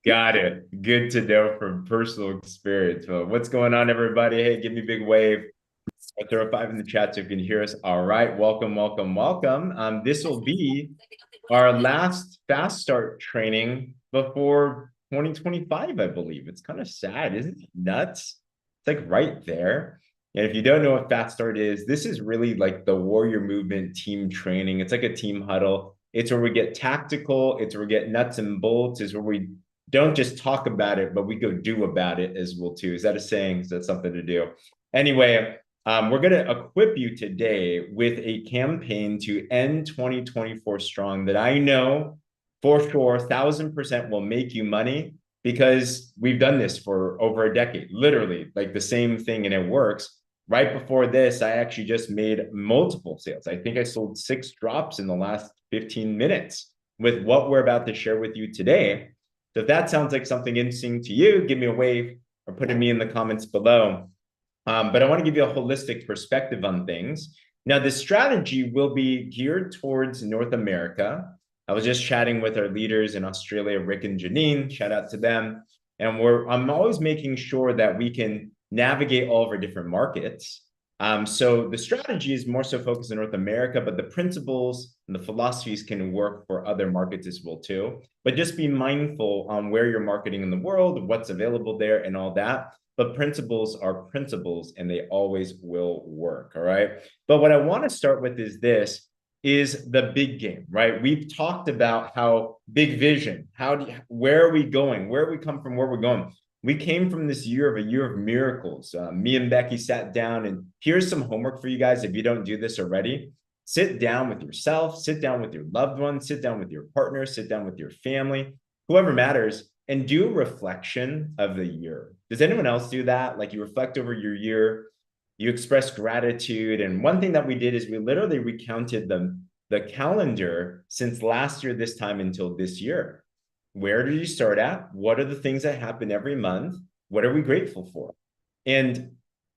Got it. Good to know from personal experience. Well, what's going on, everybody? Hey, give me a big wave. Or throw a five in the chat so you can hear us. All right. Welcome, welcome, welcome. This will be our last fast start training before 2025, I believe. It's kind of sad, isn't it? Nuts. It's like right there. And if you don't know what fast start is, this is really like the warrior movement team training. It's like a team huddle. It's where we get tactical. It's where we get nuts and bolts. It's where we don't just talk about it, but we go do about it as well too. Is that a saying? Is that something to do? Anyway, we're going to equip you today with a campaign to end 2024 strong that I know for sure 1,000% will make you money because we've done this for over a decade, literally like the same thing, and it works. Right before this, I actually just made multiple sales. I think I sold 6 drops in the last 15 minutes with what we're about to share with you today. So if that sounds like something interesting to you, give me a wave or put me in the comments below. But I want to give you a holistic perspective on things. Now, the strategy will be geared towards North America. I was just chatting with our leaders in Australia, Rick and Janine. Shout out to them. And I'm always making sure that we can navigate all of our different markets. So the strategy is more so focused in North America, but the principles and the philosophies can work for other markets as well too. But just be mindful on where you're marketing in the world, what's available there, and all that. But principles are principles, and they always will work. All right. But what I want to start with is the big game, right? We've talked about how big vision, where are we going, where we come from, where we're going. We came from this year of miracles. Me and Becky sat down, and here's some homework for you guys. If you don't do this already, sit down with yourself, sit down with your loved ones, sit down with your partner, sit down with your family, whoever matters, and do a reflection of the year. Does anyone else do that? Like you reflect over your year, you express gratitude. And one thing that we did is we literally recounted the calendar since last year, this time until this year. Where did you start at? What are the things that happen every month? What are we grateful for? And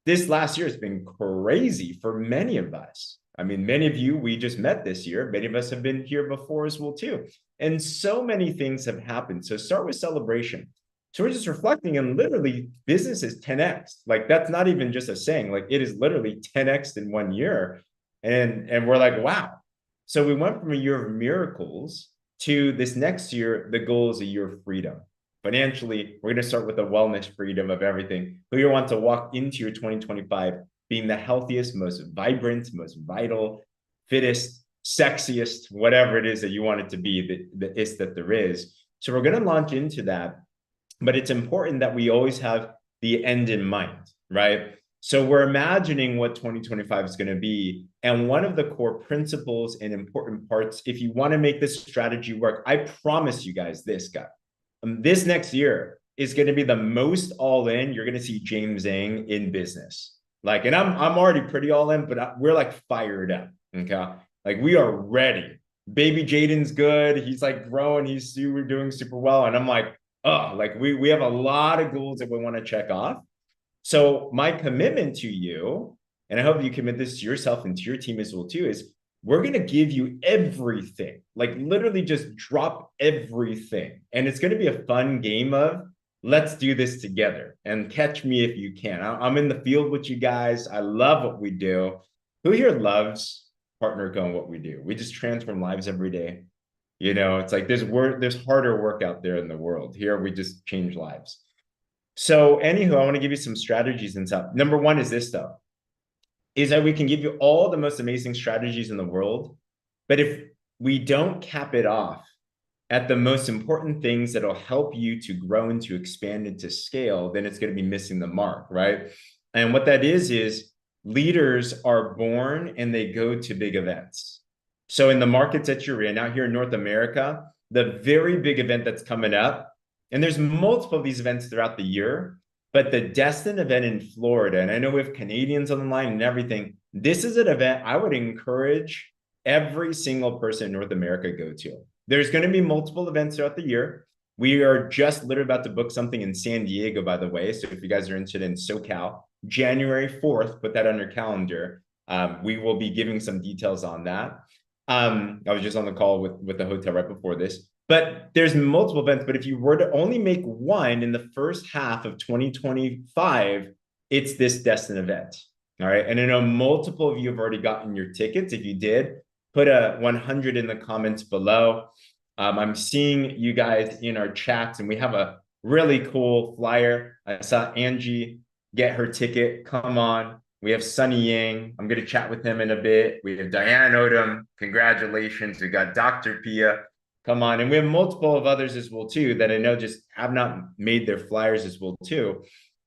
this last year has been crazy for many of us. I mean, many of you, we just met this year. Many of us have been here before as well, too. And so many things have happened. So start with celebration. So we're just reflecting, and literally business is 10x. Like that's not even just a saying, like it is literally 10x in 1 year. And we're like, wow. So we went from a year of miracles to this next year. The goal is a year of freedom. Financially, we're going to start with the wellness freedom of everything. Who you want to walk into your 2025 being the healthiest, most vibrant, most vital, fittest, sexiest, whatever it is that you want it to be, the is that there is. So we're going to launch into that. But it's important that we always have the end in mind, right? So we're imagining what 2025 is going to be. And one of the core principles and important parts, if you want to make this strategy work, I promise you guys this, guy. This next year is going to be the most all in you're going to see James Zhang in business. Like, and I'm already pretty all in, but we're like fired up. Okay. Like we are ready. Baby Jaden's good. He's like growing. He's doing super well. And I'm like, oh, like we have a lot of goals that we want to check off. So my commitment to you, and I hope you commit this to yourself and to your team as well too, is we're going to give you everything, like literally just drop everything. And it's going to be a fun game of let's do this together, and catch me if you can. I'm in the field with you guys. I love what we do. Who here loves partner going what we do? We just transform lives every day. You know, it's like there's harder work out there in the world. Here, we just change lives. So anywho, I want to give you some strategies and stuff. Number one is this stuff, is that we can give you all the most amazing strategies in the world. But if we don't cap it off at the most important things that'll help you to grow and to expand and to scale, then it's going to be missing the mark, right? And what that is leaders are born and they go to big events. So in the markets that you're in, out here in North America, the very big event that's coming up, and there's multiple of these events throughout the year, but the Destin event in Florida, and I know we have Canadians on the line and everything, this is an event I would encourage every single person in North America go to. There's going to be multiple events throughout the year. We are just literally about to book something in San Diego, by the way. So if you guys are interested in SoCal, January 4th, put that on your calendar. We will be giving some details on that. I was just on the call with the hotel right before this. But there's multiple events. But if you were to only make one in the first half of 2025, it's this Destin event. All right. And I know multiple of you have already gotten your tickets. If you did, put a 100 in the comments below. I'm seeing you guys in our chats, and we have a really cool flyer. I saw Angie get her ticket. Come on. We have Sunny Yang. I'm going to chat with him in a bit. We have Diane Odom. Congratulations. We got Dr. Pia. Come on. And we have multiple of others as well, too, that I know just have not made their flyers as well, too.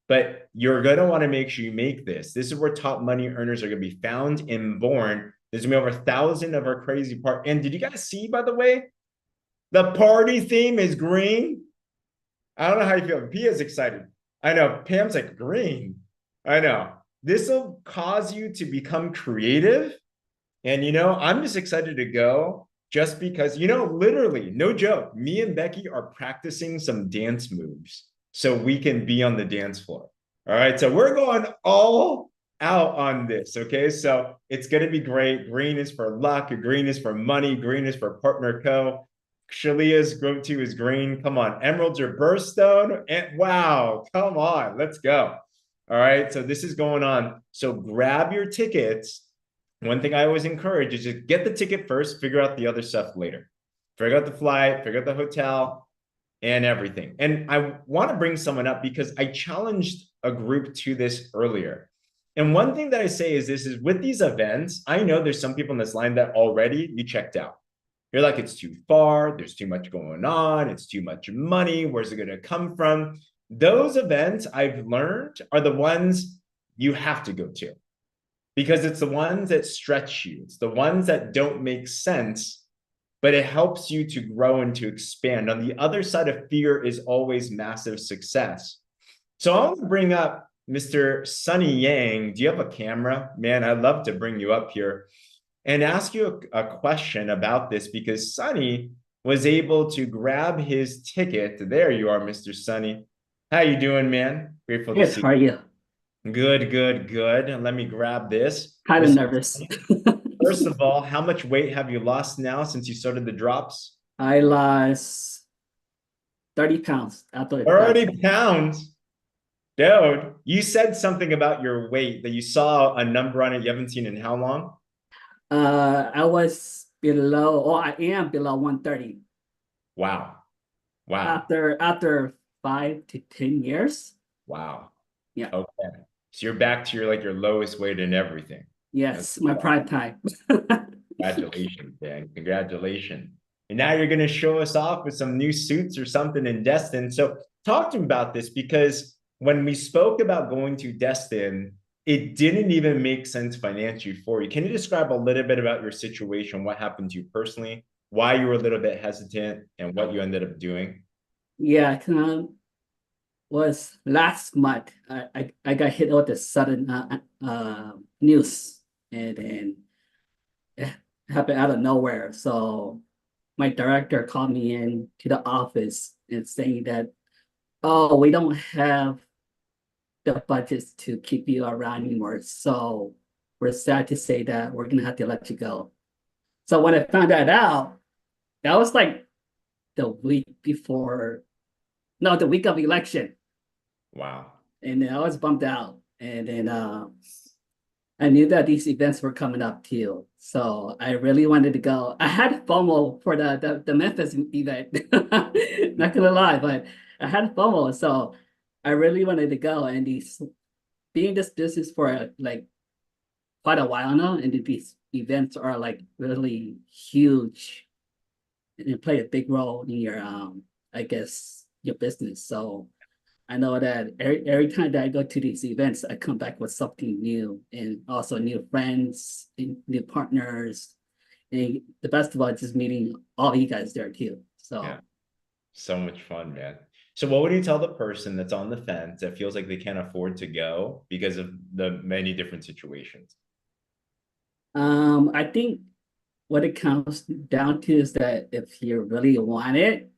But you're going to want to make sure you make this. This is where top money earners are going to be found and born. There's going to be over 1,000 of our crazy part. And did you guys see, by the way, the party theme is green? I don't know how you feel. Pia's excited. I know. Pam's like, green. I know. This will cause you to become creative. And, I'm just excited to go just because, literally, no joke, me and Becky are practicing some dance moves so we can be on the dance floor. All right. So we're going all out on this. Okay. So it's going to be great. Green is for luck. Green is for money. Green is for partner co. Shalia's go-to is green. Come on. Emeralds are birthstone. And wow. Come on. Let's go. All right. So this is going on. So grab your tickets. One thing I always encourage is just get the ticket first, figure out the other stuff later. Figure out the flight, figure out the hotel, and everything. And I want to bring someone up because I challenged a group to this earlier. And one thing that I say is this is with these events, I know there's some people in this line that already you checked out. You're like, it's too far. There's too much going on. It's too much money. Where's it going to come from? Those events I've learned are the ones you have to go to because it's the ones that stretch you. It's the ones that don't make sense, but it helps you to grow and to expand. On the other side of fear is always massive success. So I want to bring up Mr. Sunny Yang. Do you have a camera? Man, I'd love to bring you up here and ask you a question about this because Sunny was able to grab his ticket. There you are, Mr. Sunny. How you doing, man? Grateful to see you. How are you? Good, good, good. And let me grab this. Kind of Mr. nervous. First of all, how much weight have you lost now since you started the drops? I lost 30 pounds after the drop. 30 pounds. Dude, you said something about your weight that you saw a number on it you haven't seen in how long? I was below, or I am below 130 Wow. Wow. after 5 to 10 years. Wow. Yeah. Okay. So you're back to your lowest weight and everything. Yes, my prime time. Congratulations, Dan. Congratulations. And now you're going to show us off with some new suits or something in Destin. So talk to me about this because when we spoke about going to Destin, it didn't even make sense financially for you. Can you describe a little bit about your situation, what happened to you personally, why you were a little bit hesitant, and what you ended up doing? Yeah, was last month. I got hit with the sudden news, and then it happened out of nowhere. So my director called me in to the office and saying that, oh, we don't have the budgets to keep you around anymore. So we're sad to say that we're gonna have to let you go. So when I found that out, that was like the week before, no, the week of election. Wow. And then I was bummed out. And then I knew that these events were coming up too. So I really wanted to go. I had FOMO for the Memphis event. Not gonna lie, but I had FOMO. So I really wanted to go. And being in this business for like quite a while now, and these events are like really huge and they play a big role in your I guess your business. So I know that every time that I go to these events, I come back with something new and also new friends, new partners. And the best of all, just meeting all you guys there too. Yeah. So So much fun, man. So what would you tell the person that's on the fence that feels like they can't afford to go because of the many different situations? I think what it comes down to is that if you really want it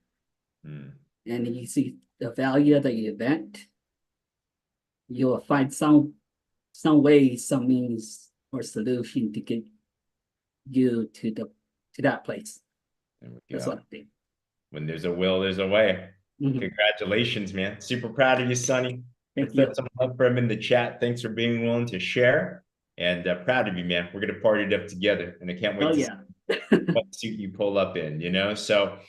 Hmm. and you see the value of the event, you will find some way, some means or solution to get you to that place. There we That's go. what I think. when there's a will, there's a way. Mhm. Congratulations, man. Super proud of you, Sonny. Thank Let's throw you. some love for him in the chat. Thanks for being willing to share. And proud of you, man. We're gonna party it up together, and I can't wait Oh to see yeah. what suit you pull up in. So,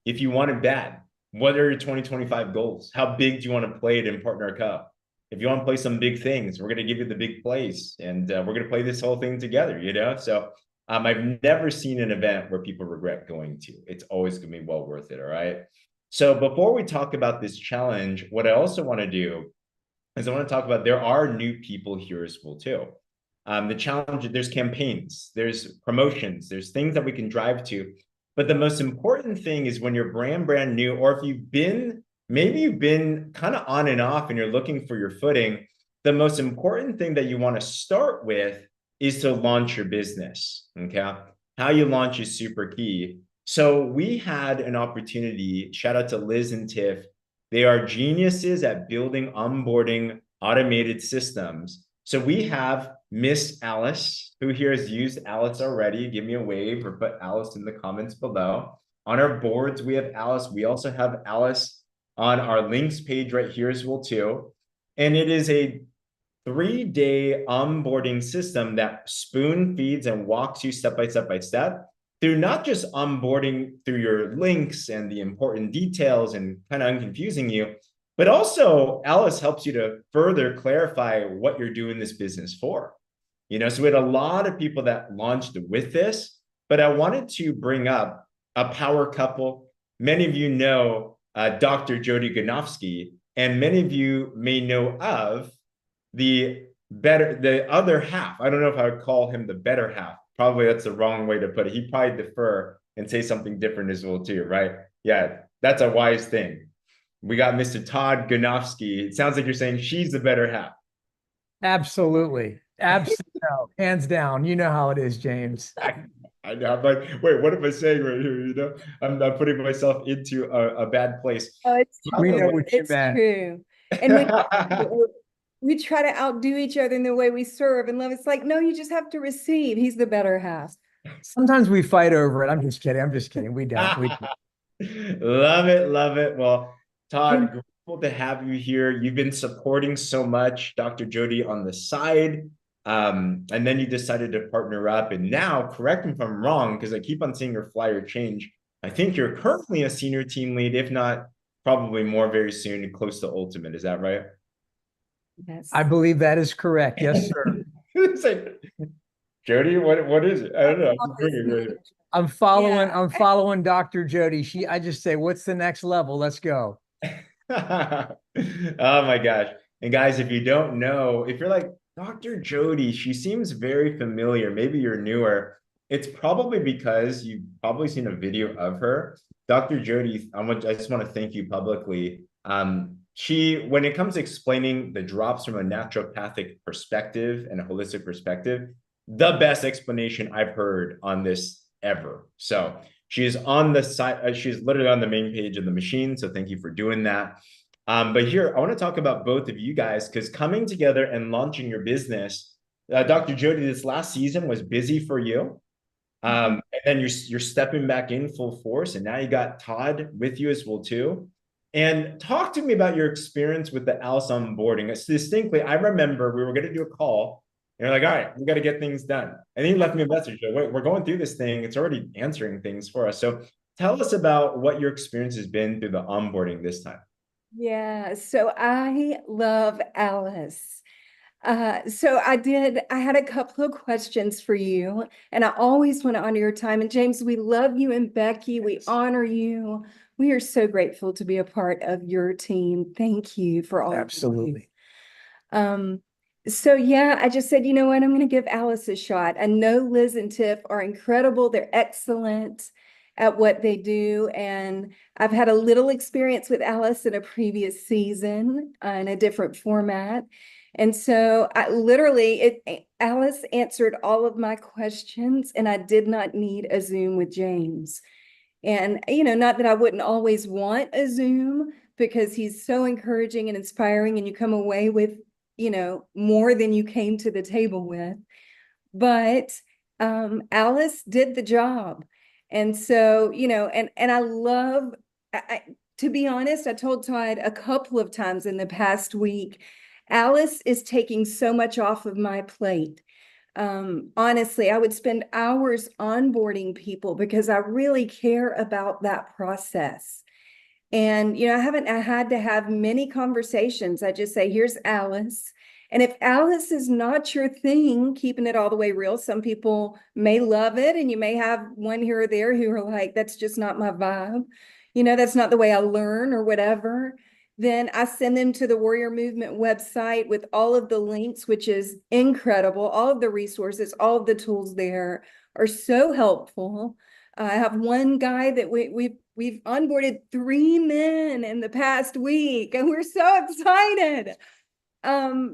if you want it bad, what are your 2025 goals? How big do you want to play it in Partner Cup? If you want to play some big things, we're gonna give you the big plays, and we're gonna play this whole thing together. So. I've never seen an event where people regret going to. It's always going to be well worth it. All right. So before we talk about this challenge, what I also want to do is I want to talk about there are new people here as well too. The challenge, there's campaigns, there's promotions, there's things that we can drive to. But the most important thing is when you're brand new, or if maybe you've been kind of on and off and you're looking for your footing, the most important thing that you want to start with is to launch your business. Okay. How you launch is super key. So we had an opportunity, shout out to Liz and Tiff. They are geniuses at building onboarding automated systems. So we have Miss Alice, who here has used Alice already. Give me a wave or put Alice in the comments below. On our boards, we have Alice. We also have Alice on our links page right here as well too. And it is a 3-day onboarding system that spoon feeds and walks you step by step through not just onboarding through your links and the important details and kind of unconfusing you, but also Alice helps you to further clarify what you're doing this business for. So we had a lot of people that launched with this, but I wanted to bring up a power couple. Many of you know Dr. Jody Ganofsky, and many of you may know of the other half. I don't know if I would call him the better half. Probably that's the wrong way to put it. He'd probably defer and say something different as well too, right? Yeah, that's a wise thing. We got Mr. Todd Ganofsky. It sounds like you're saying she's the better half. Absolutely. Absolutely. No, hands down. You know how it is, James. I know. I'm like, wait, what am I saying right here? I'm putting myself into a bad place. Oh, it's We true. know what you It's meant. true. And we try to outdo each other in the way we serve and love. It's like, no, you just have to receive. He's the better half. Sometimes we fight over it. I'm just kidding. We don't. Love it. Love it. Well, Todd, grateful to have you here. You've been supporting so much Dr. Jody on the side. And then you decided to partner up. And now, correct me if I'm wrong, because I keep on seeing your flyer change. I think you're currently a senior team lead, if not probably more very soon, close to ultimate. Is that right? Yes. I believe that is correct. Yes, sir. It's like, Jody, what is it? I don't know. I'm following Dr. Jody. I just say, what's the next level? Let's go. Oh my gosh. And guys, if you don't know, if you're like, Dr. Jody, she seems very familiar. Maybe you're newer. It's probably because you've probably seen a video of her. Dr. Jody, I just want to thank you publicly. When it comes to explaining the drops from a naturopathic perspective and a holistic perspective, the best explanation I've heard on this ever. So she is on the site. She's literally on the main page of the machine. So thank you for doing that. But here, I want to talk about both of you guys, because coming together and launching your business, Dr. Jody, this last season was busy for you. And then you're stepping back in full force. And now you got Todd with you as well too. And talk to me about your experience with the Alice onboarding. It's distinctly, I remember we were going to do a call. And you're like, all right, we got to get things done. And then you left me a message. Like, wait, we're going through this thing. It's already answering things for us. So tell us about what your experience has been through the onboarding this time. Yeah, so I love Alice. So I had a couple of questions for you, and I always want to honor your time. And James, we love you, and Becky, we honor you. We are so grateful to be a part of your team. Thank you for all. Absolutely. So yeah, I just said, you know what, I'm going to give Alice a shot. I know Liz and Tiff are incredible. They're excellent at what they do. And I've had a little experience with Alice in a previous season in a different format. And so Alice answered all of my questions, and I did not need a Zoom with James. And, not that I wouldn't always want a Zoom, because he's so encouraging and inspiring, and you come away with, more than you came to the table with. But Alice did the job. And so, you know, and I love, to be honest, I told Todd a couple of times in the past week, Alice is taking so much off of my plate. Honestly, I would spend hours onboarding people because I really care about that process. And, you know, I had to have many conversations. I just say, here's Alice. And if Alice is not your thing, keeping it all the way real, some people may love it. And you may have one here or there who are like, that's just not my vibe. You know, that's not the way I learn or whatever. Then I send them to the Warrior Movement website with all of the links, which is incredible. All of the resources, all of the tools there are so helpful. I have one guy that we've onboarded 3 men in the past week, and we're so excited.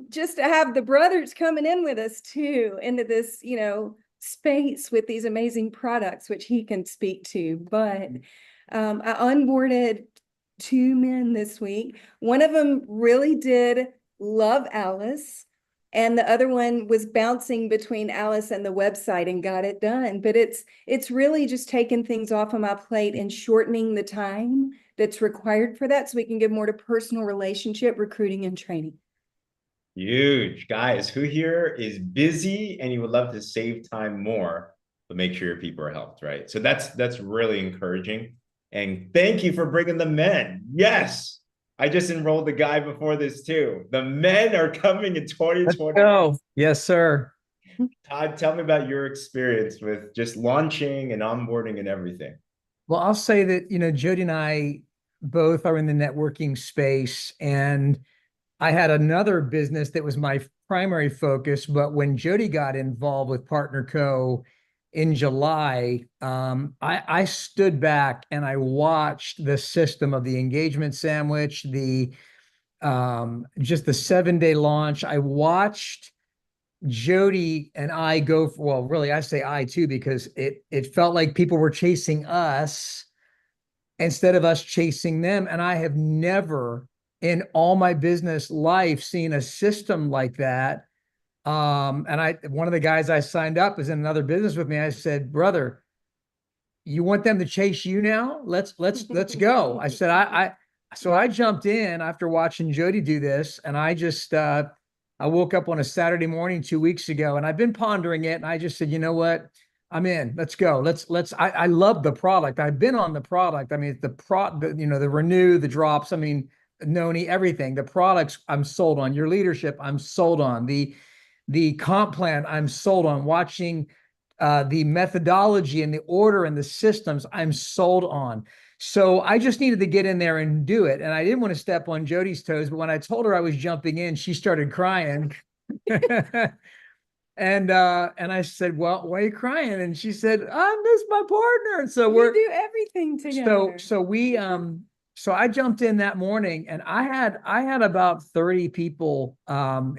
Just to have the brothers coming in with us too into this, you know, space with these amazing products, which he can speak to. But I onboarded 2 men this week. One of them really did love Alice, and the other one was bouncing between Alice and the website and got it done. But it's really just taking things off of my plate and shortening the time that's required for that so we can give more to personal relationship recruiting and training. Huge. Guys, who here is busy and you would love to save time more, but make sure your people are helped, right? So that's really encouraging. And thank you for bringing the men. Yes. I just enrolled the guy before this too. The men are coming in 2020. Oh, yes, sir. Todd, tell me about your experience with just launching and onboarding and everything. Well, I'll say that, you know, Jody and I both are in the networking space, and I had another business that was my primary focus. But when Jody got involved with Partner Co. in July, I stood back and I watched the system of the engagement sandwich, the just the 7-day launch. I watched Jody and I go for, well, really, I say I too, because it felt like people were chasing us instead of us chasing them. And I have never in all my business life seen a system like that. And one of the guys I signed up is in another business with me. I said, brother, you want them to chase you now? Let's go. I said, so I jumped in after watching Jody do this, and I just, I woke up on a Saturday morning 2 weeks ago, and I've been pondering it. And I just said, you know what? I'm in. Let's go. I love the product. I've been on the product. I mean, you know, the renew, the drops. I mean, Noni, everything. The products I'm sold on. Your leadership, I'm sold on. The comp plan, I'm sold on. Watching the methodology and the order and the systems, I'm sold on. So I just needed to get in there and do it. And I didn't want to step on Jody's toes, but when I told her I was jumping in, she started crying. And I said, well, why are you crying? And she said, I miss my partner. And so we do everything together. So I jumped in that morning, and I had about 30 people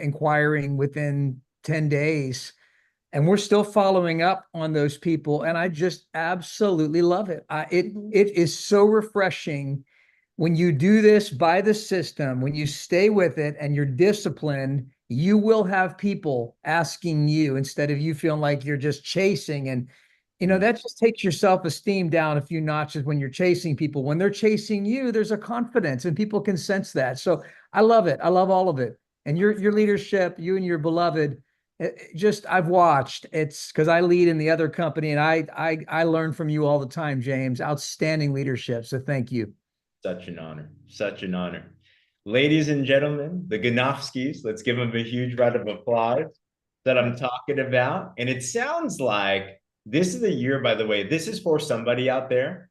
inquiring within 10 days. And we're still following up on those people. And I just absolutely love it. It is so refreshing when you do this by the system, when you stay with it and you're disciplined, you will have people asking you instead of you feeling like you're just chasing. And, you know, that just takes your self-esteem down a few notches when you're chasing people. When they're chasing you, there's a confidence and people can sense that. So I love it. I love all of it. And your leadership, you and your beloved, I've watched. It's because I lead in the other company, and I learn from you all the time, James. Outstanding leadership. So thank you. Such an honor. Such an honor. Ladies and gentlemen, the Ganofskis, let's give them a huge round of applause that I'm talking about. And it sounds like this is the year, by the way, this is for somebody out there.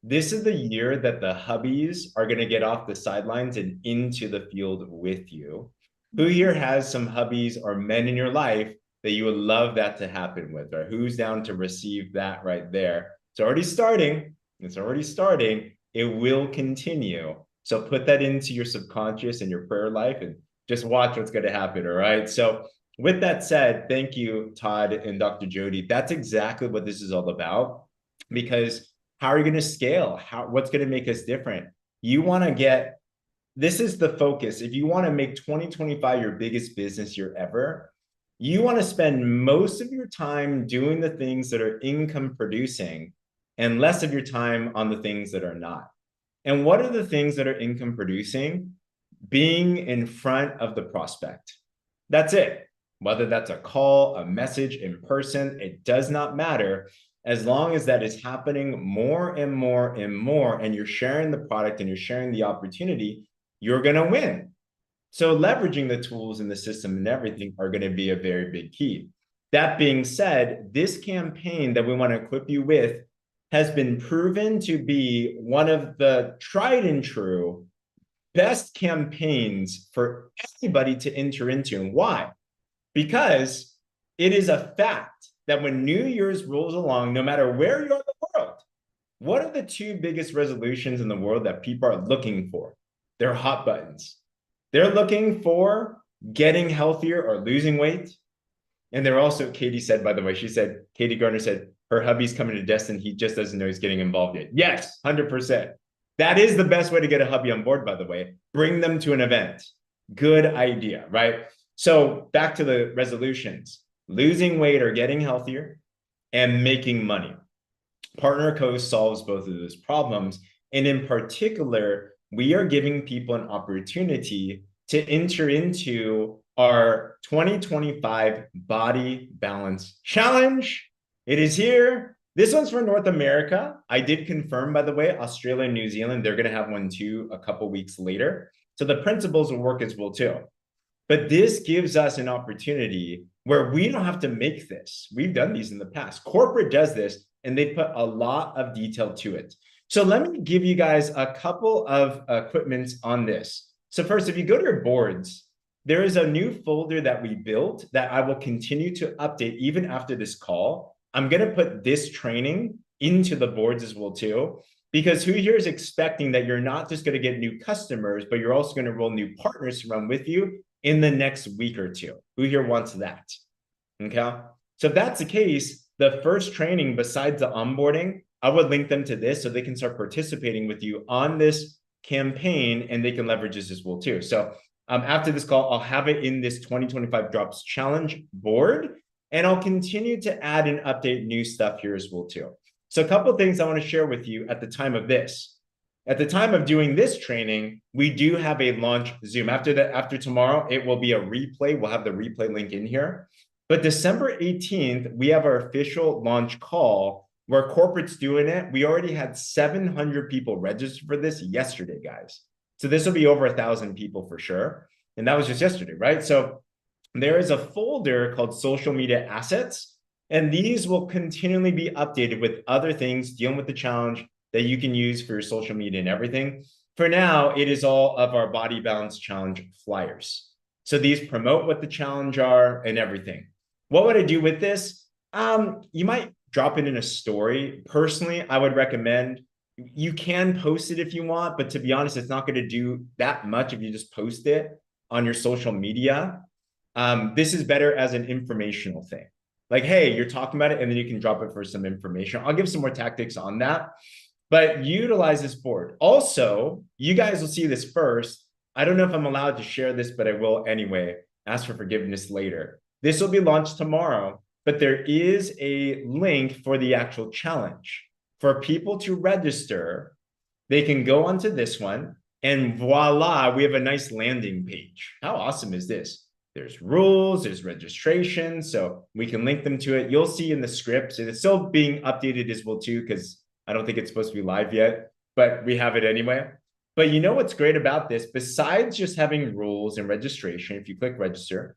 This is the year that the hubbies are going to get off the sidelines and into the field with you. Who here has some hubbies or men in your life that you would love that to happen with? Or who's down to receive that right there? It's already starting. It's already starting. It will continue. So put that into your subconscious and your prayer life and just watch what's going to happen. All right. So with that said, thank you, Todd and Dr. Jody. That's exactly what this is all about, because how are you going to scale? What's going to make us different? You want to get, this is the focus. If you want to make 2025 your biggest business year ever, you want to spend most of your time doing the things that are income producing and less of your time on the things that are not. And what are the things that are income producing? Being in front of the prospect. That's it. Whether that's a call, a message, in person, it does not matter. As long as that is happening more and more and more, and you're sharing the product and you're sharing the opportunity, you're going to win. So leveraging the tools in the system and everything are going to be a very big key. That being said, this campaign that we want to equip you with has been proven to be one of the tried and true best campaigns for anybody to enter into. And why? Because it is a fact that when New Year's rolls along, no matter where you're in the world, what are the two biggest resolutions in the world that people are looking for? They're hot buttons. They're looking for getting healthier or losing weight. And they're also, Katie said, by the way, Katie Gardner said, her hubby's coming to Destin. He just doesn't know he's getting involved yet. Yes, 100%. That is the best way to get a hubby on board, by the way. Bring them to an event. Good idea, right? So back to the resolutions. Losing weight or getting healthier and making money. Partner Co solves both of those problems. And in particular, we are giving people an opportunity to enter into our 2025 Body Balance Challenge. It is here. This one's for North America. I did confirm, by the way, Australia and New Zealand, they're going to have one too a couple weeks later. So the principles will work as well too. But this gives us an opportunity where we don't have to make this. We've done these in the past. Corporate does this, and they put a lot of detail to it. So let me give you guys a couple of equipments on this. So first, if you go to your boards, there is a new folder that we built that I will continue to update even after this call. I'm going to put this training into the boards as well too, because who here is expecting that you're not just going to get new customers, but you're also going to roll new partners to run with you in the next week or two? Who here wants that? Okay. So if that's the case, the first training besides the onboarding, I would link them to this so they can start participating with you on this campaign and they can leverage this as well too. So after this call, I'll have it in this 2025 Drops Challenge board, and I'll continue to add and update new stuff here as well too. So a couple of things I want to share with you at the time of this. At the time of doing this training, we do have a launch Zoom. After tomorrow, it will be a replay. We'll have the replay link in here. But December 18th, we have our official launch call where corporate's doing it. We already had 700 people registered for this yesterday, guys. So this will be over 1,000 people for sure. And that was just yesterday, right? So there is a folder called Social Media Assets, and these will continually be updated with other things dealing with the challenge that you can use for your social media and everything. For now, it is all of our Body Balance Challenge flyers. So these promote what the challenge are and everything. What would I do with this? You might drop it in a story. Personally, I would recommend you can post it if you want, but to be honest, it's not going to do that much if you just post it on your social media. This is better as an informational thing. Like, hey, you're talking about it, and then you can drop it for some information. I'll give some more tactics on that, but utilize this board. Also, you guys will see this first. I don't know if I'm allowed to share this, but I will anyway. Ask for forgiveness later. This will be launched tomorrow, but there is a link for the actual challenge. For people to register, they can go onto this one, and voila, we have a nice landing page. How awesome is this? There's rules, there's registration, so we can link them to it. You'll see in the scripts, and it's still being updated as well too, because I don't think it's supposed to be live yet, but we have it anyway. But you know what's great about this? Besides just having rules and registration, if you click register,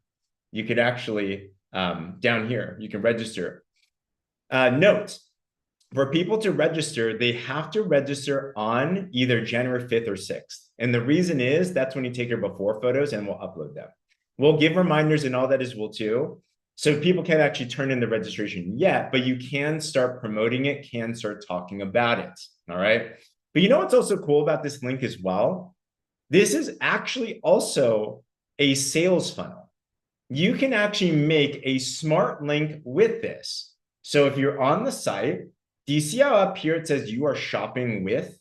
you could actually, down here, you can register. Note, for people to register, they have to register on either January 5th or 6th. And the reason is that's when you take your before photos and we'll upload them. We'll give reminders and all that as well too. So people can't actually turn in the registration yet, but you can start promoting it, can start talking about it. All right. But you know what's also cool about this link as well? This is actually also a sales funnel. You can actually make a smart link with this. So if you're on the site, do you see how up here it says you are shopping with?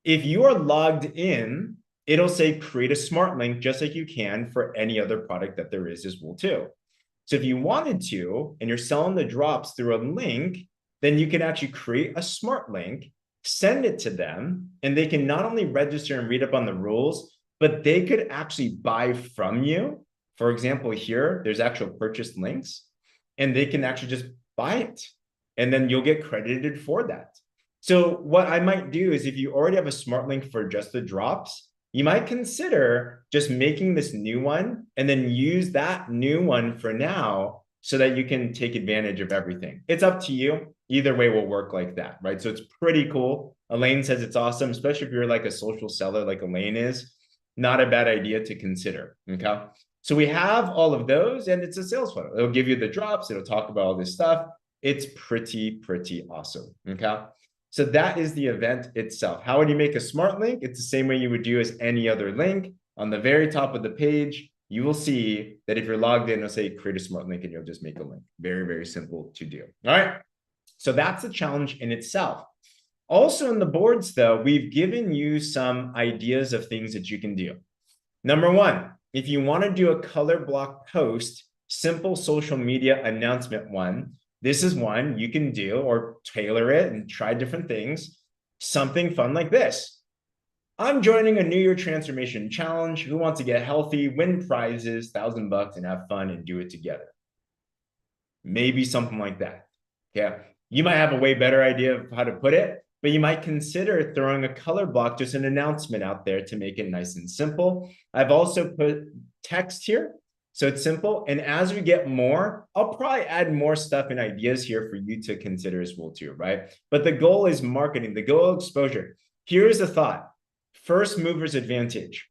If you are logged in, it'll say create a smart link just like you can for any other product that there is as well too. So if you wanted to, and you're selling the drops through a link then you can actually create a smart link, send it to them, and they can not only register and read up on the rules, but they could actually buy from you. For example, here, there's actual purchase links, and they can actually just buy it. And then you'll get credited for that. So what I might do is if you already have a smart link for just the drops, you might consider just making this new one and then use that new one for now so that you can take advantage of everything. It's up to you. Either way will work like that, right? So it's pretty cool. Elaine says it's awesome, especially if you're like a social seller like Elaine is. Not a bad idea to consider, okay? So we have all of those, and it's a sales funnel. It'll give you the drops. It'll talk about all this stuff. It's pretty awesome, okay? So that is the event itself. How would you make a smart link? It's the same way you would do as any other link. On the very top of the page, you will see that if you're logged in, it'll say create a smart link, and you'll just make a link. Very simple to do. All right. So that's a challenge in itself. Also in the boards, though, we've given you some ideas of things that you can do. Number one, if you want to do a color block post, simple social media announcement one, this is one you can do, or tailor it and try different things. Something fun like this. I'm joining a New Year transformation challenge. Who wants to get healthy, win prizes, $1,000, and have fun and do it together? Maybe something like that. Yeah. You might have a way better idea of how to put it, but you might consider throwing a color block, just an announcement out there to make it nice and simple. I've also put text here, so it's simple. And as we get more, I'll probably add more stuff and ideas here for you to consider as well too, right? But the goal is marketing, the goal is exposure. Here's the thought. First mover's advantage.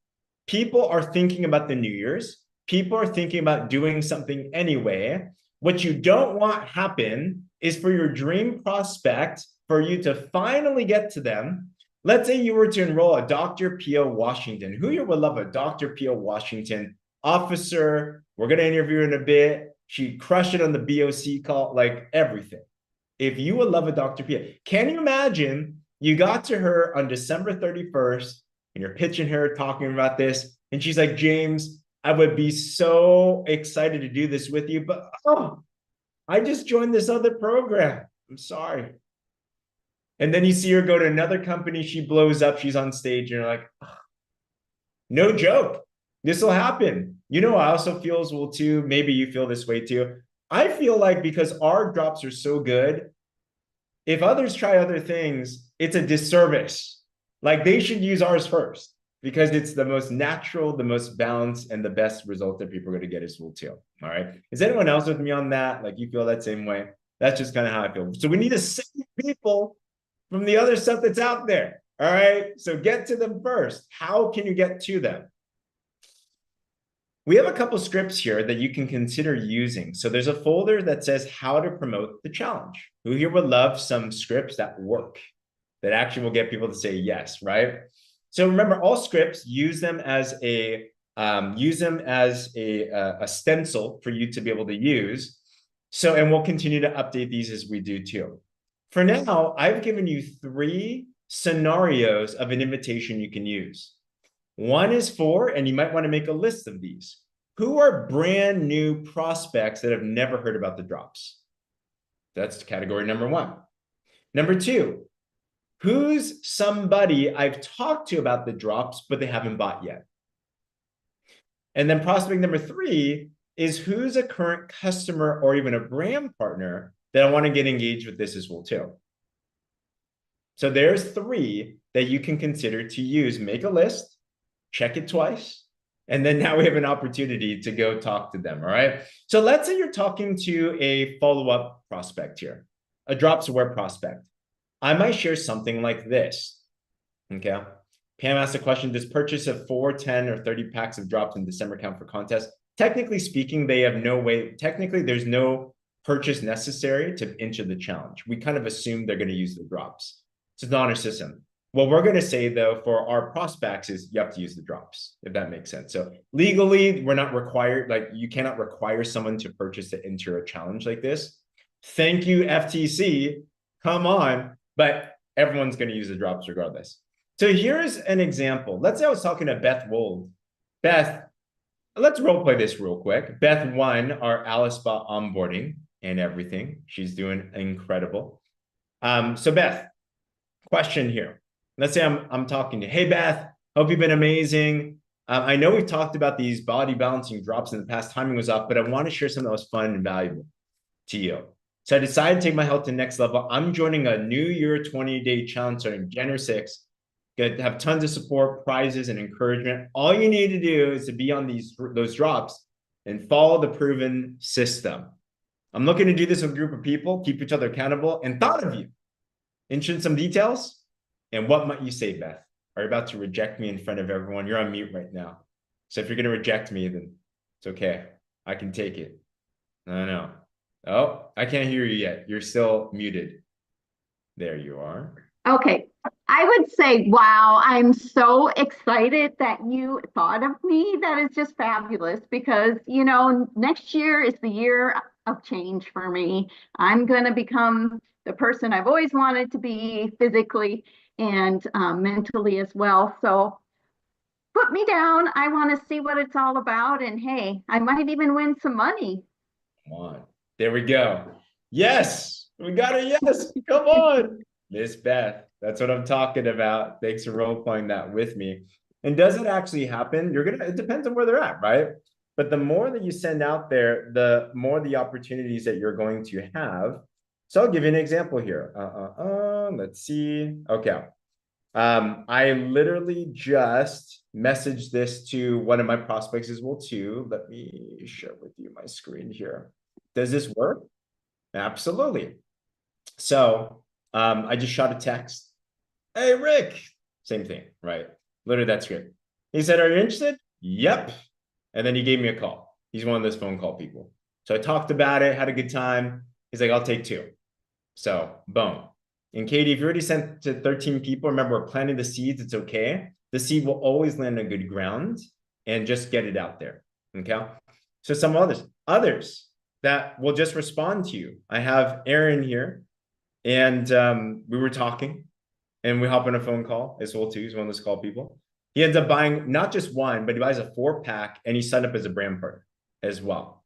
People are thinking about the New Year's. People are thinking about doing something anyway. What you don't want happen is for your dream prospect, for you to finally get to them. Let's say you were to enroll a Dr. P.O. Washington. Who here would love a Dr. P.O. Washington officer? We're going to interview her in a bit. She crushed it on the BOC call, like everything. If you would love a Dr. P.O., can you imagine you got to her on December 31st and you're pitching her, talking about this, and she's like, James, I would be so excited to do this with you, but I just joined this other program. I'm sorry. And then you see her go to another company, she blows up, she's on stage, and you're like, no joke. This will happen. You know, I also feel as well too. Maybe you feel this way too. I feel like because our drops are so good, if others try other things, it's a disservice. Like they should use ours first because it's the most natural, the most balanced, and the best result that people are going to get as well too. All right. Is anyone else with me on that? Like you feel that same way? That's just kind of how I feel. So we need to save people from the other stuff that's out there. All right. So get to them first. How can you get to them? We have a couple scripts here that you can consider using. So there's a folder that says how to promote the challenge. Who here would love some scripts that work, that actually will get people to say yes, right? So remember, all scripts, use them as a stencil for you to be able to use. So, and we'll continue to update these as we do too. For now, I've given you 3 scenarios of an invitation you can use. One is for, and you might want to make a list of these, who are brand new prospects that have never heard about the drops? That's category number 1. Number 2, who's somebody I've talked to about the drops, but they haven't bought yet? And then prospect number 3 is who's a current customer or even a brand partner that I want to get engaged with this as well too. So there's 3 that you can consider to use. Make a list, check it twice, and then now we have an opportunity to go talk to them, all right? So let's say you're talking to a follow-up prospect here, a drops aware prospect. I might share something like this, okay? Pam asked a question, does purchase of 4, 10, or 30 packs of drops in December count for contest? Technically speaking, they have no way, technically there's no purchase necessary to enter the challenge. We kind of assume they're going to use the drops. So it's not our system. What we're going to say though, for our prospects is you have to use the drops, if that makes sense. So legally, we're not required, like you cannot require someone to purchase to enter a challenge like this. Thank you, FTC. Come on. But everyone's going to use the drops regardless. So here's an example. Let's say I was talking to Beth Wold. Beth, let's role play this real quick. Beth won our Alice Spa onboarding and everything. She's doing incredible. So Beth, question here. Let's say I'm talking to you. Hey, Beth, hope you've been amazing. I know we've talked about these body balancing drops in the past. Timing was off, but I want to share something that was fun and valuable to you. So I decided to take my health to the next level. I'm joining a New Year 20-day challenge starting January 6th. Going to have tons of support, prizes, and encouragement. All you need to do is to be on those drops and follow the proven system. I'm looking to do this with a group of people, keep each other accountable, and thought of you. Interested in some details? And what might you say, Beth? Are you about to reject me in front of everyone? You're on mute right now. So if you're going to reject me, then it's okay. I can take it. I know. Oh, I can't hear you yet. You're still muted. There you are. Okay. I would say, wow, I'm so excited that you thought of me. That is just fabulous because, you know, next year is the year of change for me. I'm going to become the person I've always wanted to be physically and mentally as well. So put me down. I want to see what it's all about. And hey, I might even win some money. Come on. There we go. Yes, we got a yes. Come on. Miss Beth. That's what I'm talking about. Thanks for role playing that with me. And does it actually happen? It depends on where they're at, right? But the more that you send out there, the more the opportunities that you're going to have. So I'll give you an example here. Let's see. Okay. I literally just messaged this to one of my prospects as well too. Let me share with you my screen here. Does this work? Absolutely. So I just shot a text. Hey, Rick. Same thing, right? Literally, that's great. He said, are you interested? Yep. And then he gave me a call. He's one of those phone call people. So I talked about it, had a good time. He's like, I'll take 2. So boom. And Katie, if you already sent to 13 people, remember, we're planting the seeds. It's okay. The seed will always land on good ground and just get it out there. Okay. So some others that will just respond to you. I have Aaron here, and we were talking, and we hop on a phone call as well too. He's one of those call people. He ends up buying not just one, but he buys a 4-pack, and he signed up as a brand partner as well.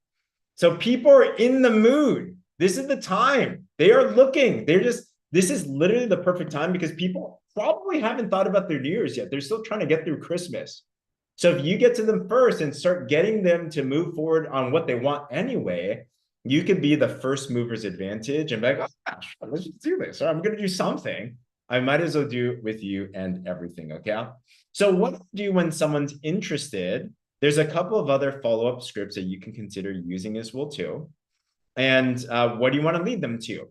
So people are in the mood. This is the time. They are looking. This is literally the perfect time because people probably haven't thought about their New Year's yet. They're still trying to get through Christmas. So if you get to them first and start getting them to move forward on what they want anyway, you could be the first mover's advantage and be like, oh, gosh, let's just do this. Or I'm going to do something. I might as well do it with you and everything, okay? So what to do when someone's interested? There's a couple of other follow-up scripts that you can consider using as well too. And what do you want to lead them to?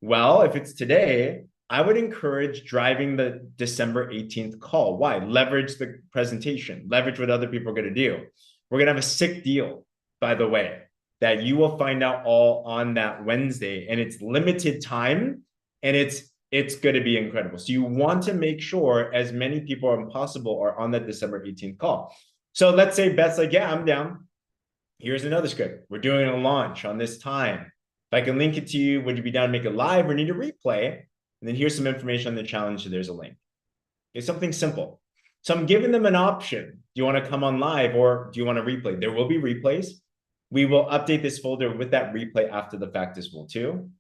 Well, if it's today, I would encourage driving the December 18th call. Why? Leverage the presentation, leverage what other people are going to do. We're going to have a sick deal, by the way, that you will find out all on that Wednesday, and it's limited time, and it's going to be incredible. So you want to make sure as many people as possible are on that December 18th call. So let's say Beth's like, yeah, I'm down. Here's another script. We're doing a launch on this time. If I can link it to you, would you be down to make it live or need a replay? And then here's some information on the challenge. So there's a link. It's something simple. So I'm giving them an option. Do you want to come on live or do you want to replay? There will be replays. We will update this folder with that replay after the fact as well too.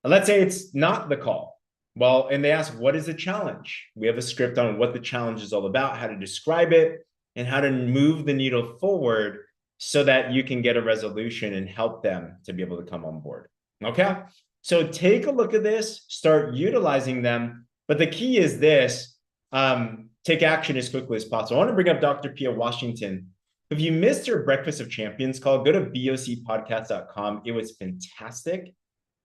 And let's say it's not the call. Well, and they ask, what is the challenge? We have a script on what the challenge is all about, how to describe it, and how to move the needle forward so that you can get a resolution and help them to be able to come on board. Okay? So take a look at this, start utilizing them. But the key is this, take action as quickly as possible. I want to bring up Dr. Pia Washington. If you missed her Breakfast of Champions call, go to bocpodcast.com. It was fantastic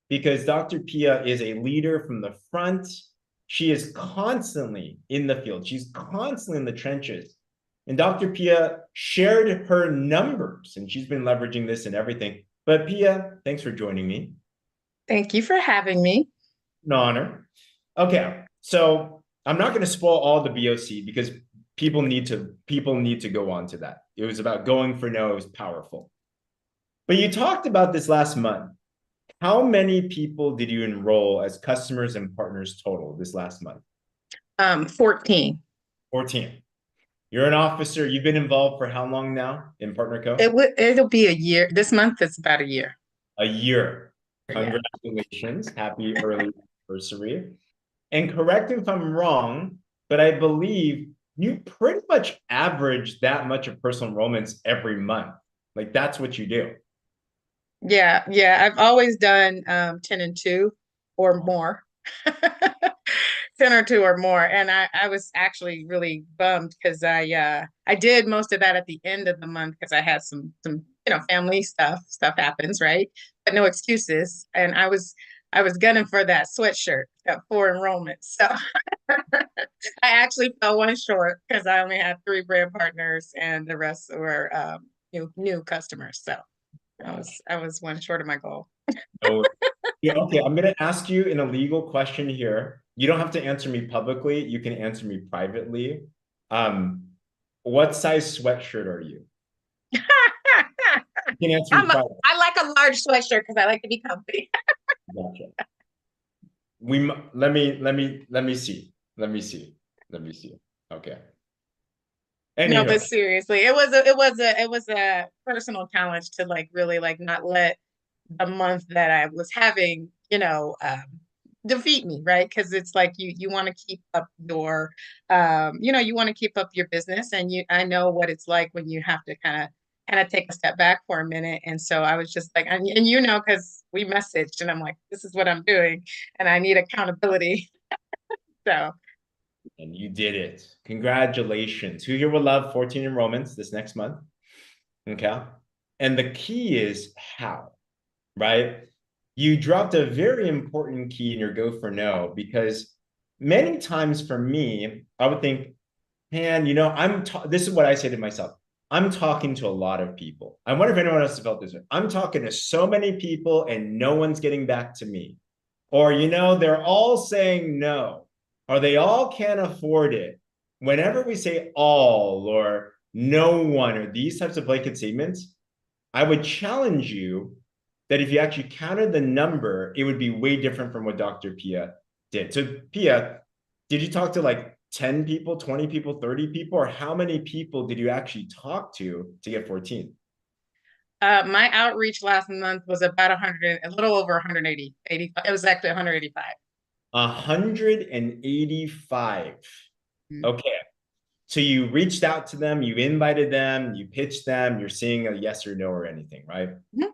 because Dr. Pia is a leader from the front. She is constantly in the field. She's constantly in the trenches. And Dr. Pia shared her numbers, and she's been leveraging this and everything. But Pia, thanks for joining me. Thank you for having me. An honor. Okay, so I'm not going to spoil all the BOC because people need to go on to that. It was about going for no. It was powerful. But you talked about this last month. How many people did you enroll as customers and partners total this last month? 14. 14. You're an officer. You've been involved for how long now in Partner Co? It'll be a year. This month is about a year. A year. Yeah. Congratulations. Happy early anniversary. And correct me if I'm wrong, but I believe you pretty much average that much of personal enrollments every month. Like that's what you do. Yeah, yeah. I've always done 10 and 2 or more. 10 or 2 or more. And I was actually really bummed because I did most of that at the end of the month because I had some family stuff happens, right? But no excuses. And I was gunning for that sweatshirt, that 4 enrollments. So I actually fell one short because I only had 3 brand partners and the rest were new customers. So I was one short of my goal. So, yeah, okay, I'm going to ask you an illegal question here. You don't have to answer me publicly. You can answer me privately. What size sweatshirt are you? You can answer me privately. I like a large sweatshirt because I like to be comfy. Gotcha. Let me see. Okay. No, Anywho, but seriously, it was a personal challenge to like really like not let the month that I was having, defeat me, right? Because it's like you want to keep up your you want to keep up your business, and I know what it's like when you have to kind of take a step back for a minute. And so I was just like, and because we messaged, and I'm like, this is what I'm doing, and I need accountability. So and you did it. Congratulations. Who here will love 14 enrollments this next month? Okay. And the key is how, right? You dropped a very important key in your go for no, because many times for me, I would think, man, this is what I say to myself. I'm talking to a lot of people. I wonder if anyone else has felt this way. I'm talking to so many people and no one's getting back to me. Or, they're all saying no, or they all can't afford it. Whenever we say all or no one or these types of blanket statements, I would challenge you that if you actually counted the number, it would be way different from what Dr. Pia did. So Pia, did you talk to like 10 people, 20 people, 30 people, or how many people did you actually talk to get 14? my outreach last month was about 100, a little over 180, 85. It was actually 185. 185. Mhm. Okay. So you reached out to them, you invited them, you pitched them, you're seeing a yes or no or anything, right? Mhm.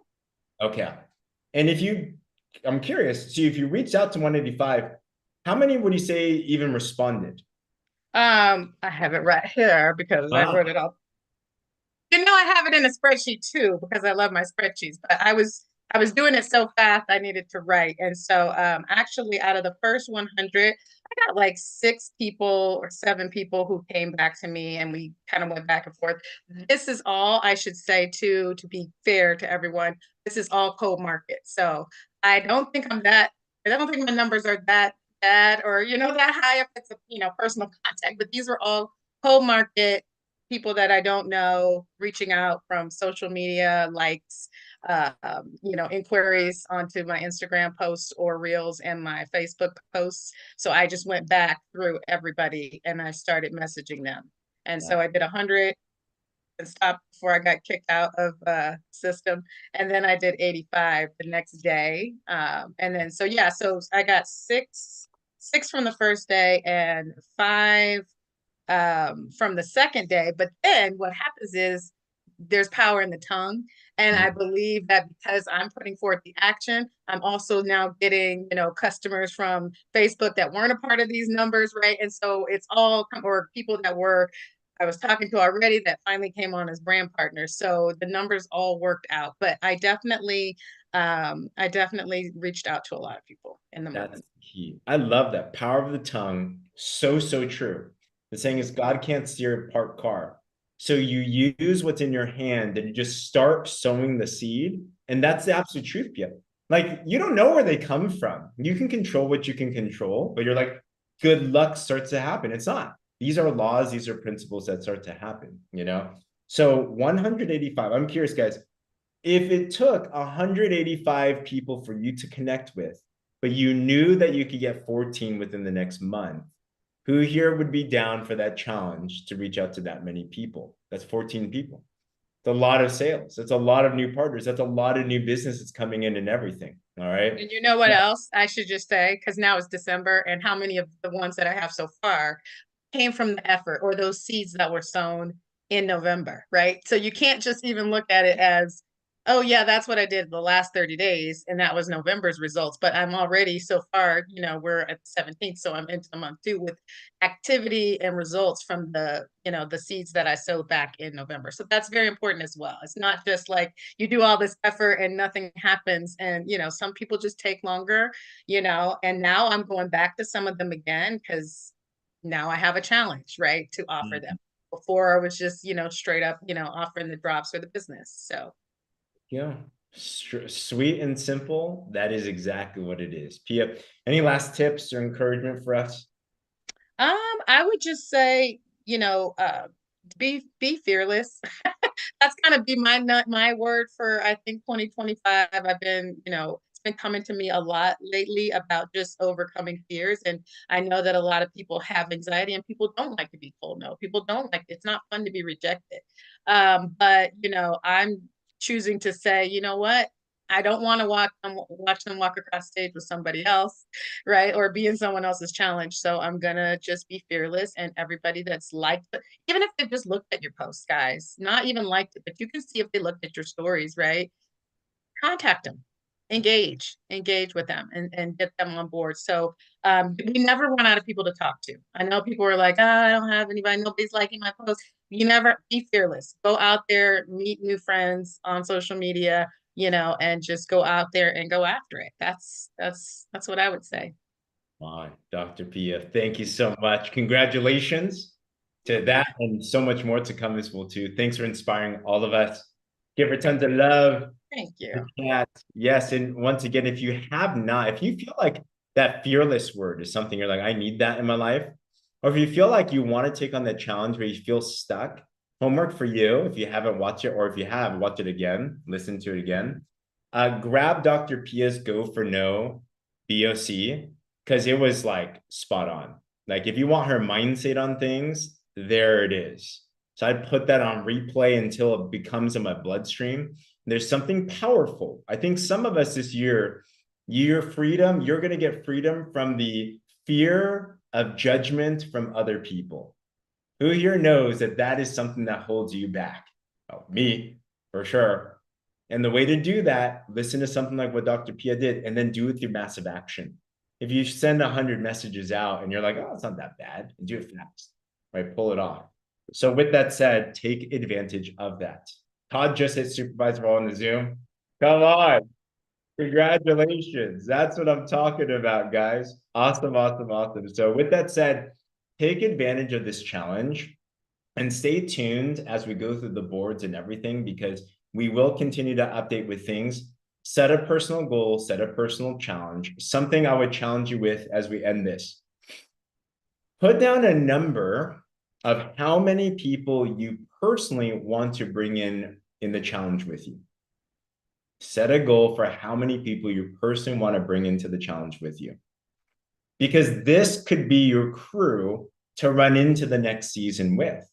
Okay. And I'm curious, so if you reached out to 185, how many would you say even responded? I have it right here because I wrote it all. I have it in a spreadsheet too because I love my spreadsheets. But I was doing it so fast I needed to write, and so actually out of the first 100, I got like 6 people or 7 people who came back to me, and we kind of went back and forth. This is all I should say too, to be fair to everyone. This is all cold market, so I don't think I'm that. I don't think my numbers are that bad or that high if it's a personal contact. But these were all cold market people that I don't know reaching out from social media, likes, inquiries onto my Instagram posts or reels and my Facebook posts. So I just went back through everybody and I started messaging them. And so I did 100 and stopped before I got kicked out of system. And then I did 85 the next day. And then, so yeah, so I got six from the first day and 5 from the second day. But then what happens is there's power in the tongue. And I believe that because I'm putting forth the action, I'm also now getting, customers from Facebook that weren't a part of these numbers, right? And so it's all, or people that I was talking to already that finally came on as brand partners. So the numbers all worked out. But I definitely reached out to a lot of people in the That's moment. key. I love that. Power of the tongue. So, so true. The saying is God can't steer a parked car. So you use what's in your hand and you just start sowing the seed. And that's the absolute truth, Pia. Like you don't know where they come from. You can control what you can control, but you're like, good luck starts to happen. It's not. These are laws, these are principles that start to happen. So 185. I'm curious, guys, if it took 185 people for you to connect with, but you knew that you could get 14 within the next month, who here would be down for that challenge to reach out to that many people? That's 14 people. It's a lot of sales. It's a lot of new partners. That's a lot of new businesses coming in and everything. All right. And you know what else I should just say? Because now it's December, and how many of the ones that I have so far came from the effort or those seeds that were sown in November, right? So you can't just even look at it as, oh yeah, that's what I did the last 30 days, and that was November's results. But I'm already so far, we're at the 17th, so I'm into the month two with activity and results from the seeds that I sowed back in November. So that's very important as well. It's not just like you do all this effort and nothing happens. And some people just take longer, and now I'm going back to some of them again because now I have a challenge, right, to offer them. Before I was just, straight up, offering the drops for the business. So yeah, sweet and simple. That is exactly what it is. Pia, any last tips or encouragement for us? I would just say, be fearless. That's kind of be my word for, I think, 2025. I've been, it's been coming to me a lot lately about just overcoming fears. And I know that a lot of people have anxiety and people don't like to be told no. People don't like, it's not fun to be rejected. But I'm choosing to say, you know what? I don't want to watch them walk across stage with somebody else, right? Or be in someone else's challenge. So I'm gonna just be fearless, and everybody that's liked it, even if they just looked at your posts, guys, not even liked it, but you can see if they looked at your stories, right? Contact them, engage with them, and get them on board. So we never run out of people to talk to. I know people are like, I don't have anybody, nobody's liking my post. You never, be fearless. Go out there, meet new friends on social media, and just go out there and go after it. That's what I would say. Dr. Pia, thank you so much. Congratulations to that and so much more to come as well too. Thanks for inspiring all of us. Give her tons of love. Thank you. Yes, and once again, if you feel like that fearless word is something you're like, I need that in my life, or if you feel like you want to take on that challenge where you feel stuck, homework for you, if you haven't watched it, or if you have, watch it again, listen to it again. Grab Dr. Pia's Go for No BOC, because it was like spot on. Like if you want her mindset on things, there it is. So I'd put that on replay until it becomes in my bloodstream. There's something powerful. I think some of us this year, you're going to get freedom from the fear of judgment from other people. Who here knows that is something that holds you back? Oh, me, for sure. And the way to do that, listen to something like what Dr. Pia did, and then do it through massive action. If you send 100 messages out and you're like, oh, it's not that bad, and do it fast, right? Pull it off. So with that said, take advantage of that. Todd just hit supervisor role in the Zoom. Come on. Congratulations. That's what I'm talking about, guys. Awesome, awesome, awesome. So with that said, take advantage of this challenge and stay tuned as we go through the boards and everything, because we will continue to update with things. Set a personal goal, set a personal challenge. Something I would challenge you with as we end this. Put down a number of how many people you personally want to bring in the challenge with you. Set a goal for how many people you personally want to bring into the challenge with you. Because this could be your crew to run into the next season with.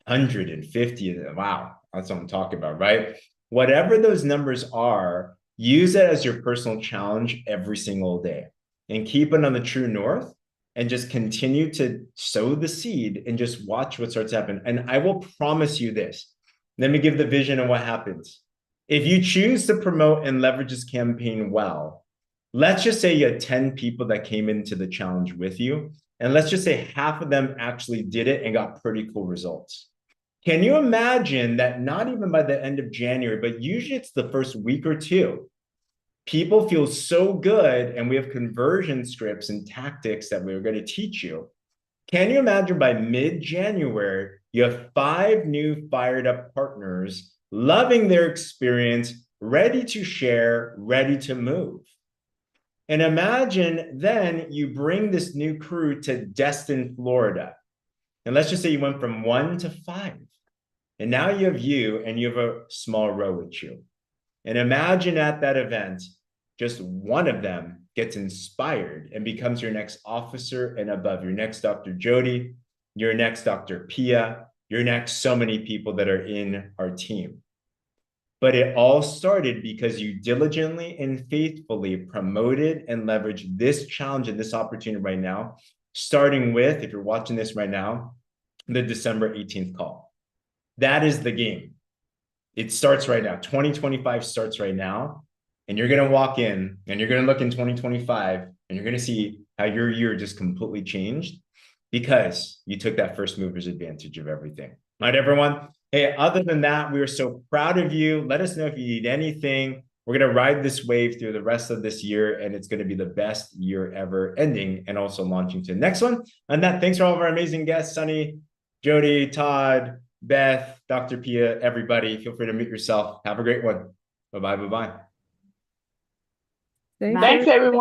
150, wow, that's what I'm talking about, right? Whatever those numbers are, use it as your personal challenge every single day and keep it on the true north and just continue to sow the seed and just watch what starts to happen. And I will promise you this. Let me give the vision of what happens. If you choose to promote and leverage this campaign well, let's just say you had 10 people that came into the challenge with you. And let's just say half of them actually did it and got pretty cool results. Can you imagine that not even by the end of January, but usually it's the first week or two, people feel so good and we have conversion scripts and tactics that we're going to teach you. Can you imagine by mid-January, you have 5 new fired up partners loving their experience, ready to share, ready to move. And imagine then you bring this new crew to Destin, Florida. And let's just say you went from 1 to 5. And now you have you and you have a small row with you. And imagine at that event, just one of them gets inspired and becomes your next officer and above, your next Dr. Jody, your next Dr. Pia, your next so many people that are in our team. But it all started because you diligently and faithfully promoted and leveraged this challenge and this opportunity right now, starting with, if you're watching this right now, the December 18th call. That is the game. It starts right now. 2025 starts right now. And you're going to walk in and you're going to look in 2025 and you're going to see how your year just completely changed because you took that first mover's advantage of everything. All right, everyone. Hey, other than that, we are so proud of you. Let us know if you need anything. We're going to ride this wave through the rest of this year, and it's going to be the best year ever ending and also launching to the next one. And that, thanks for all of our amazing guests, Sunny, Jody, Todd, Beth, Dr. Pia, everybody. Feel free to mute yourself. Have a great one. Bye-bye, bye-bye. Thanks, Thanks, everyone.